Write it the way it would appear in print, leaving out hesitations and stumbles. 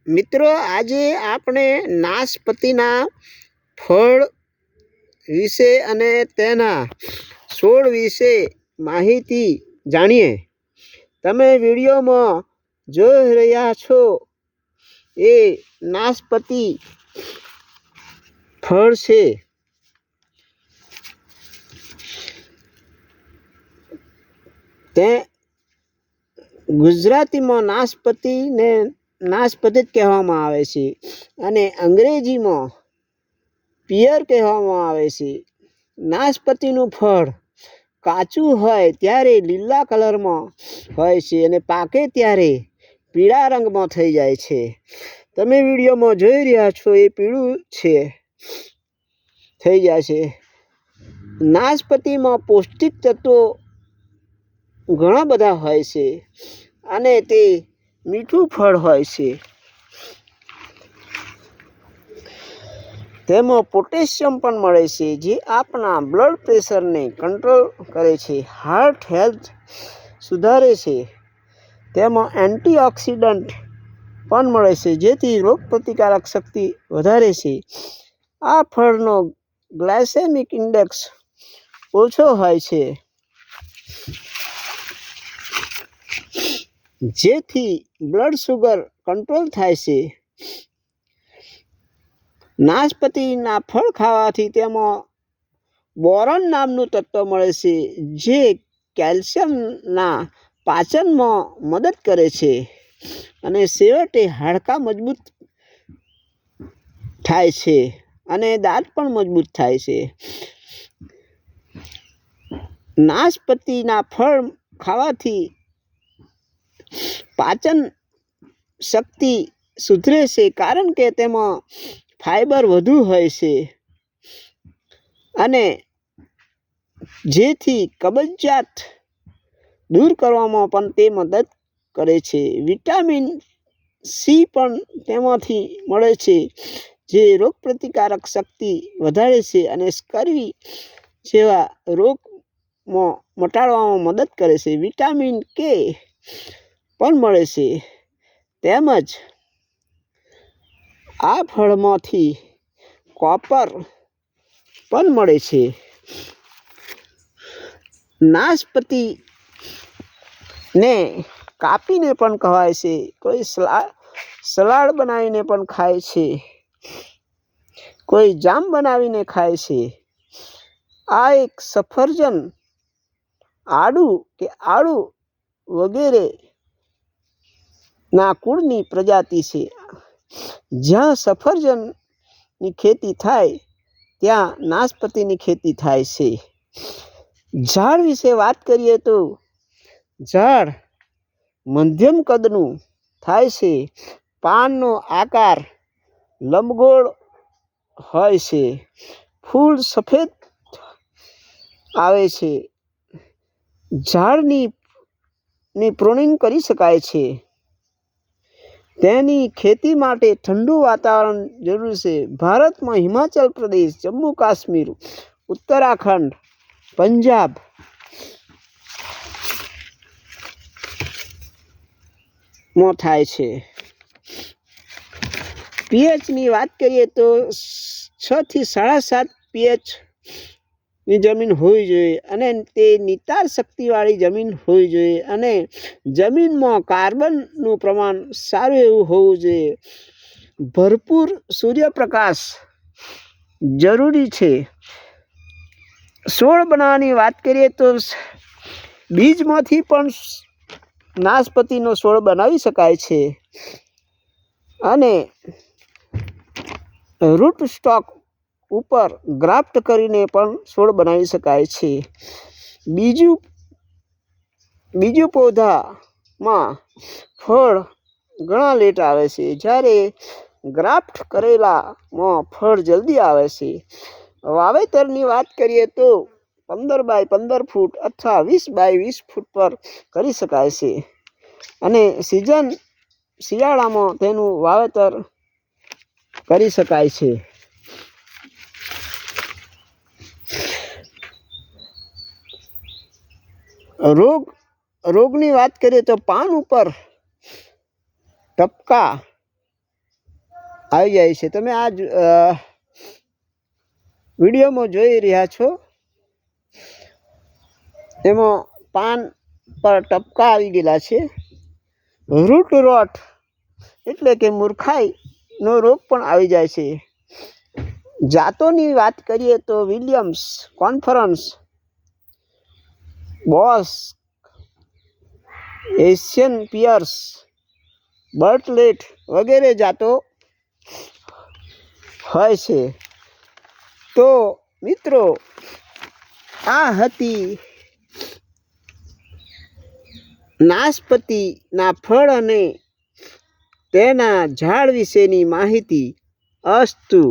મિત્રો, આજે આપણે નાશપતીના ફળ વિશે અને તેના છોડ વિશે માહિતી જાણીએ. તમે વિડીયોમાં જોઈ રહ્યા છો એ નાશપતી ફળ છે. તે ગુજરાતીમાં નાશપતીને નાશપતી જ કહેવામાં આવે છે અને અંગ્રેજીમાં પિયર કહેવામાં આવે છે. નાશપતીનું ફળ કાચું હોય ત્યારે લીલા કલરમાં હોય છે અને પાકે ત્યારે પીળા રંગમાં થઈ જાય છે. તમે વિડીયોમાં જોઈ રહ્યા છો એ પીળું છે થઈ જાય છે. નાશપતીમાં પૌષ્ટિક તત્વો ઘણા બધા હોય છે અને તે મીઠું ફળ હોય છે. તેમાં પોટેશિયમ પણ મળે છે, જે આપણા બ્લડ પ્રેશરને કંટ્રોલ કરે છે, હાર્ટ હેલ્થ સુધારે છે. તેમાં એન્ટીઓક્સિડન્ટ પણ મળે છે, જેથી રોગપ્રતિકારક શક્તિ વધારે છે. આ ફળનો ગ્લાયસેમિક ઇન્ડેક્સ ઓછો હોય છે, જેથી બ્લડ શુગર કંટ્રોલ થાય છે. નાશપતીના ફળ ખાવાથી તેમાં બોરોન નામનું તત્વ મળે છે, જે કેલ્શિયમના પાચનમાં મદદ કરે છે અને છેવટે હાડકાં મજબૂત થાય છે અને દાંત પણ મજબૂત થાય છે. નાશપતીના ફળ ખાવાથી પાચન શક્તિ સુધરે છે, કારણ કે તેમાં ફાઈબર વધુ હોય છે અને જેથી કબજિયાત દૂર કરવામાં પણ તે મદદ કરે છે. વિટામિન સી પણ તેમાંથી મળે છે, જે રોગપ્રતિકારક શક્તિ વધારે છે અને સ્કર્વી જેવા રોગમાં મટાડવામાં મદદ કરે છે. વિટામિન કે પણ મળે છે. તેમજ આ ફળમાંથી કોપર પણ મળે છે. નાશપતીને કાપીને પણ ખવાય છે, કોઈ સલાડ બનાવીને પણ ખાય છે, કોઈ જામ બનાવીને ખાય છે. આ એક સફરજન, આડુ કે આળુ વગેરે ના કુળની પ્રજાતિ છે. જ્યાં સફરજનની ખેતી થાય ત્યાં નાશપતીની ખેતી થાય છે. ઝાડ વિશે વાત કરીએ તો ઝાડ મધ્યમ કદનું થાય છે. પાનનો આકાર લંબગોળ હોય છે. ફૂલ સફેદ આવે છે. ઝાડની પ્રુનિંગ કરી શકાય છે. તેની ખેતી માટે ઠંડુ વાતાવરણ જરૂરી છે. ભારતમાં હિમાચલ પ્રદેશ, જમ્મુ કાશ્મીર, ઉત્તરાખંડ, પંજાબ માં થાય છે. પીએચની વાત કરીએ તો 6 થી 7.5 પીએચ ની જમીન હોવી જોઈએ અને તે નિતાર શક્તિવાળી જમીન હોવી જોઈએ અને જમીનમાં કાર્બનનું પ્રમાણ સારું એવું હોવું જોઈએ. ભરપૂર સૂર્યપ્રકાશ જરૂરી છે. છોડ બનાવવાની વાત કરીએ તો બીજમાંથી પણ નાશપતીનો છોડ બનાવી શકાય છે અને રૂટ સ્ટોક ઉપર ગ્રાફ્ટ કરીને પણ છોડ બનાવી શકાય છે. બીજું પૌધામાં ફળ ઘણા લેટ આવે છે, જ્યારે ગ્રાફ્ટ કરેલામાં ફળ જલ્દી આવે છે. વાવેતરની વાત કરીએ તો 15 બાય 15 ફૂટ અથવા 20 બાય 20 ફૂટ પર કરી શકાય છે અને શિયાળામાં તેનું વાવેતર કરી શકાય છે. રોગની વાત કરીએ તો પાન ઉપર ટપકા આવી જાય છે। તમે આ વિડીયોમાં જોઈ રહ્યા છો, એમાં પાન પર ટપકા આવી ગયેલા છે। રૂટ રોટ એટલે કે મૂર્ખાઈનો રોગ પણ આવી જાય છે। જાતોની વાત કરીએ તો Williams, conference, Bosc, Asian pears, Bartlett વગેરે જાતો હોય છે। તો મિત્રો, આ હતી નાશપતીના ફળ અને તેના ઝાડ વિશેની માહિતી। અસ્તુ।